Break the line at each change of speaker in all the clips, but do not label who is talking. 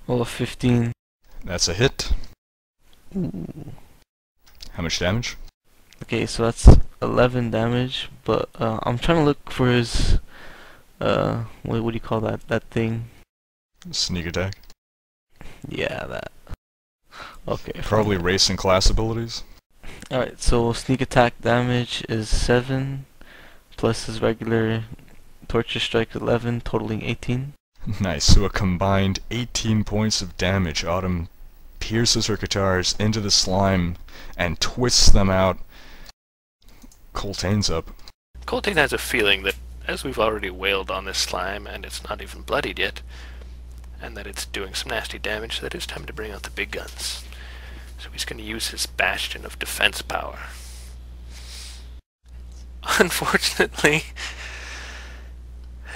Roll a 15.
That's a hit.
Ooh.
How much damage?
Okay, so that's 11 damage, but I'm trying to look for his, what do you call that? That thing?
Sneak attack.
Yeah, that. Okay.
Probably race and class abilities.
Alright, so sneak attack damage is 7, plus his regular torture strike 11, totaling 18.
Nice, so a combined 18 points of damage. Autumn pierces her katars into the slime and twists them out. Coltaine's up.
Coltaine has a feeling that, as we've already wailed on this slime, and it's not even bloodied yet, and that it's doing some nasty damage, that it's time to bring out the big guns. So he's going to use his bastion of defense power. Unfortunately,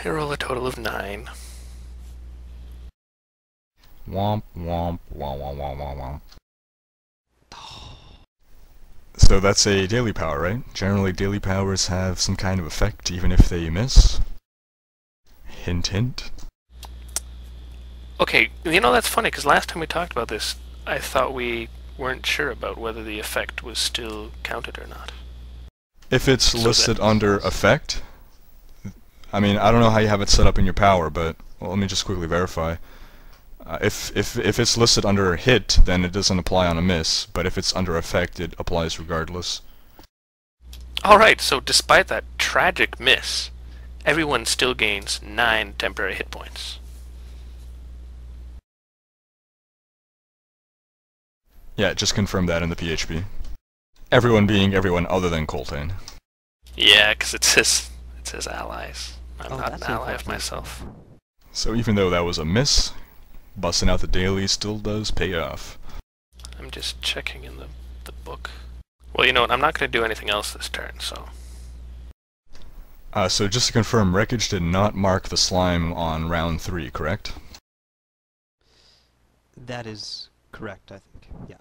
I roll a total of 9.
Womp womp womp womp womp womp womp. So that's a daily power, right? Generally daily powers have some kind of effect even if they miss. Hint hint.
Okay, you know, that's funny, because last time we talked about this, I thought we weren't sure about whether the effect was still counted or not.
If it's listed under effect, I mean, I don't know how you have it set up in your power, but well, let me just quickly verify. If it's listed under hit, then it doesn't apply on a miss, but if it's under effect, it applies regardless.
Alright, so despite that tragic miss, everyone still gains 9 temporary hit points.
Yeah, just confirm that in the PHP. Everyone being everyone other than Coltaine.
Yeah, because it says allies. I'm not an ally of myself.
So even though that was a miss, busting out the daily still does pay off.
I'm just checking in the book. Well, you know what, I'm not going to do anything else this turn, so...
So just to confirm, Rekoj did not mark the slime on round 3, correct?
That is correct, I think. Yeah.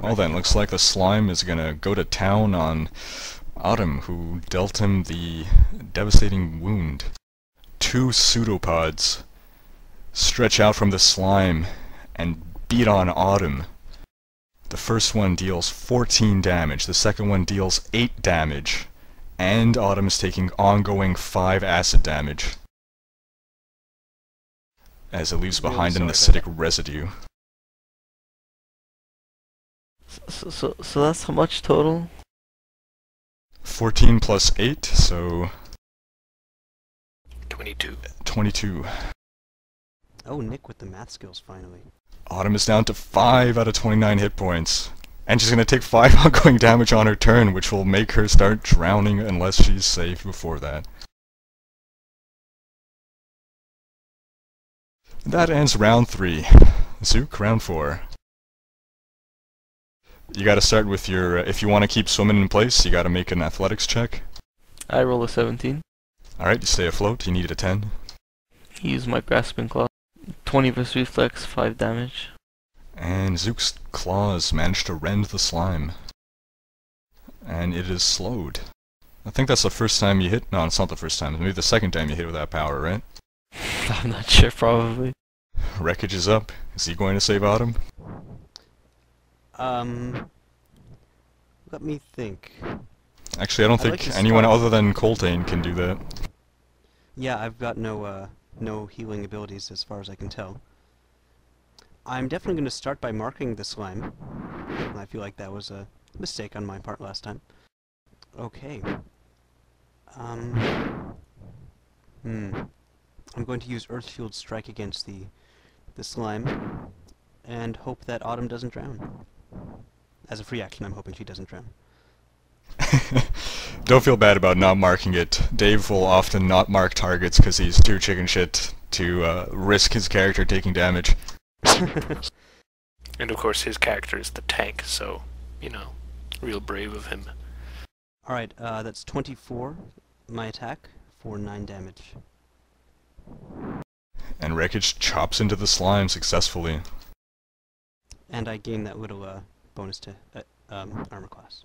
Well then, looks like the slime is gonna go to town on Autumn, who dealt him the devastating wound. 2 pseudopods stretch out from the slime and beat on Autumn. The first one deals 14 damage, the second one deals 8 damage, and Autumn is taking ongoing 5 acid damage, as it leaves behind an acidic residue.
So that's how much total?
14 plus 8, so...
22.
22.
Oh, Nick with the math skills, finally.
Autumn is down to 5 out of 29 hit points. And she's gonna take 5 ongoing damage on her turn, which will make her start drowning unless she's safe before that. That ends round 3. Zook, round 4. You gotta start with your, if you want to keep swimming in place, you gotta make an athletics check.
I roll a 17.
Alright, you stay afloat, you need a 10.
Use my grasping claw. 20 versus reflex, 5 damage.
And Zook's claws managed to rend the slime. And it is slowed. I think that's the first time you hit, no, it's not the first time, maybe the second time you hit with that power, right?
I'm not sure, probably.
Rekoj is up. Is he going to save Autumn?
Let me think.
Actually, I don't think anyone other than Coltaine can do that.
Yeah, I've got no healing abilities as far as I can tell. I'm definitely going to start by marking the slime. I feel like that was a mistake on my part last time. Okay. I'm going to use Earthfield Strike against the slime, and hope that Autumn doesn't drown. As a free action, I'm hoping she doesn't drown.
Don't feel bad about not marking it. Dave will often not mark targets because he's too chicken shit to risk his character taking damage.
And of course his character is the tank, so, you know, real brave of him.
Alright, that's 24, my attack, for 9 damage.
And Rekoj chops into the slime successfully.
And I gain that little bonus to armor class.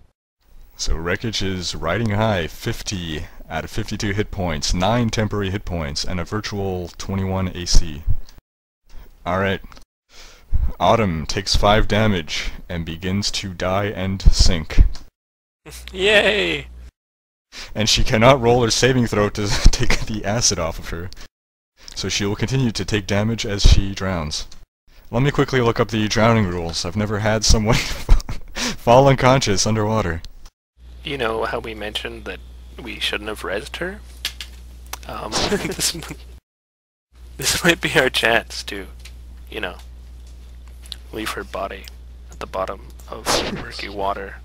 So Rekoj is riding high, 50 out of 52 hit points, 9 temporary hit points, and a virtual 21 AC. Alright. Autumn takes 5 damage and begins to die and sink.
Yay!
And she cannot roll her saving throw to take the acid off of her. So she will continue to take damage as she drowns. Let me quickly look up the drowning rules. I've never had someone fall unconscious underwater.
You know how we mentioned that we shouldn't have rezzed her? This might be our chance to, you know, leave her body at the bottom of murky water.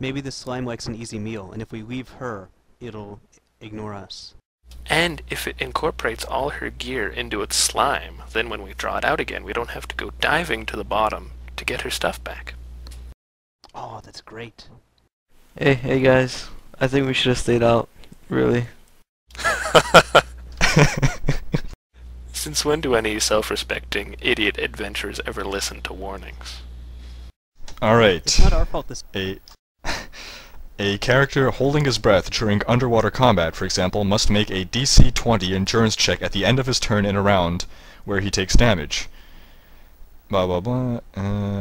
Maybe the slime likes an easy meal, and if we leave her, it'll ignore us.
And if it incorporates all her gear into its slime, then when we draw it out again, we don't have to go diving to the bottom to get her stuff back.
Oh, that's great.
Hey guys. I think we should have stayed out. Really.
Since when do any self-respecting idiot adventurers ever listen to warnings?
Alright.
It's not our fault this...
A character holding his breath during underwater combat, for example, must make a DC 20 endurance check at the end of his turn in a round where he takes damage. Blah blah blah.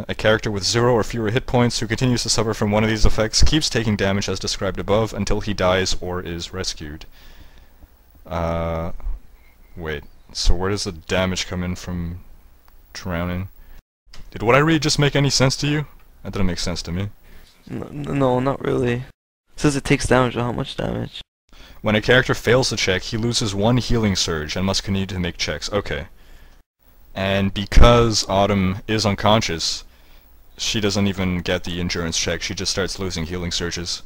A character with 0 or fewer hit points who continues to suffer from one of these effects keeps taking damage as described above until he dies or is rescued. Wait. So where does the damage come in from drowning? Did what I read just make any sense to you? That didn't make sense to me.
No, not really. It says it takes damage, but how much damage?
When a character fails the check, he loses 1 healing surge and must continue to make checks. Okay. And because Autumn is unconscious, she doesn't even get the endurance check, she just starts losing healing surges.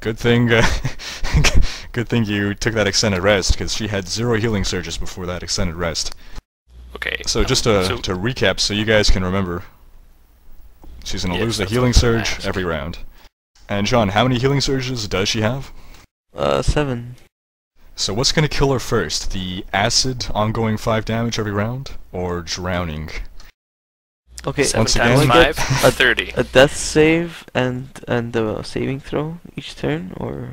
Good thing, good thing you took that extended rest, because she had 0 healing surges before that extended rest.
Okay.
So just to recap, so you guys can remember, she's gonna lose a healing surge every round. And John, how many healing surges does she have?
7.
So what's gonna kill her first? The acid ongoing 5 damage every round, or drowning?
Okay,
7
once
times
again,
5, 30.
A death save and a saving throw each turn, or...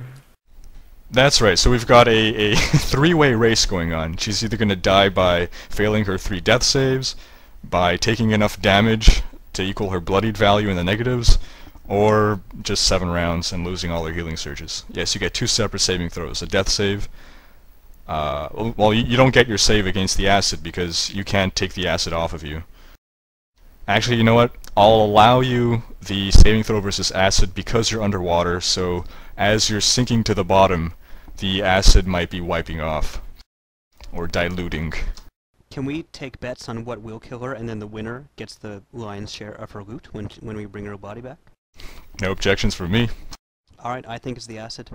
That's right, so we've got a 3-way race going on. She's either gonna die by failing her 3 death saves, by taking enough damage to equal her bloodied value in the negatives, or just 7 rounds and losing all her healing surges. Yes, you get 2 separate saving throws. A death save, well, you don't get your save against the acid because you can't take the acid off of you. Actually, you know what? I'll allow you the saving throw versus acid because you're underwater, so as you're sinking to the bottom, the acid might be wiping off. Or diluting.
Can we take bets on what will kill her, and then the winner gets the lion's share of her loot when we bring her body back?
No objections from me.
Alright, I think it's the acid.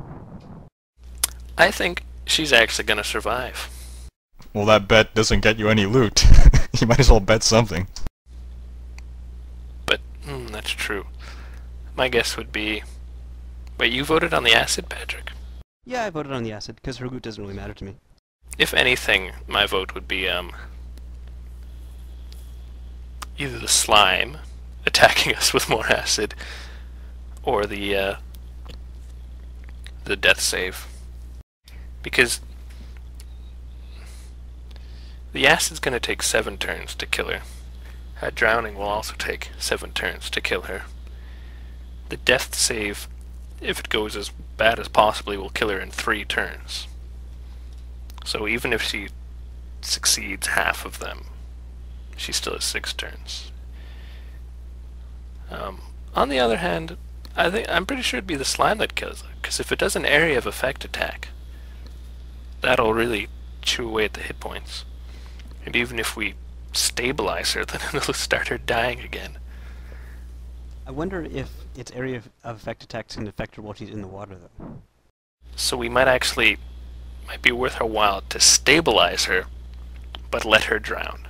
I think she's actually gonna survive.
Well, that bet doesn't get you any loot. You might as well bet something.
But, that's true. My guess would be... Wait, you voted on the acid, Patrick?
Yeah, I voted on the acid, because her loot doesn't really matter to me.
If anything, my vote would be, either the slime attacking us with more acid, or the death save. Because the acid's gonna take 7 turns to kill her. Drowning will also take 7 turns to kill her. The death save, if it goes as bad as possibly, will kill her in 3 turns. So even if she succeeds half of them, she still has 6 turns. On the other hand, I'm pretty sure it'd be the slime that kills her, because if it does an area of effect attack, that'll really chew away at the hit points. And even if we stabilize her, then it'll start her dying again.
I wonder if its area of effect attacks can affect her while she's in the water, though.
So we might be worth our while to stabilize her, but let her drown.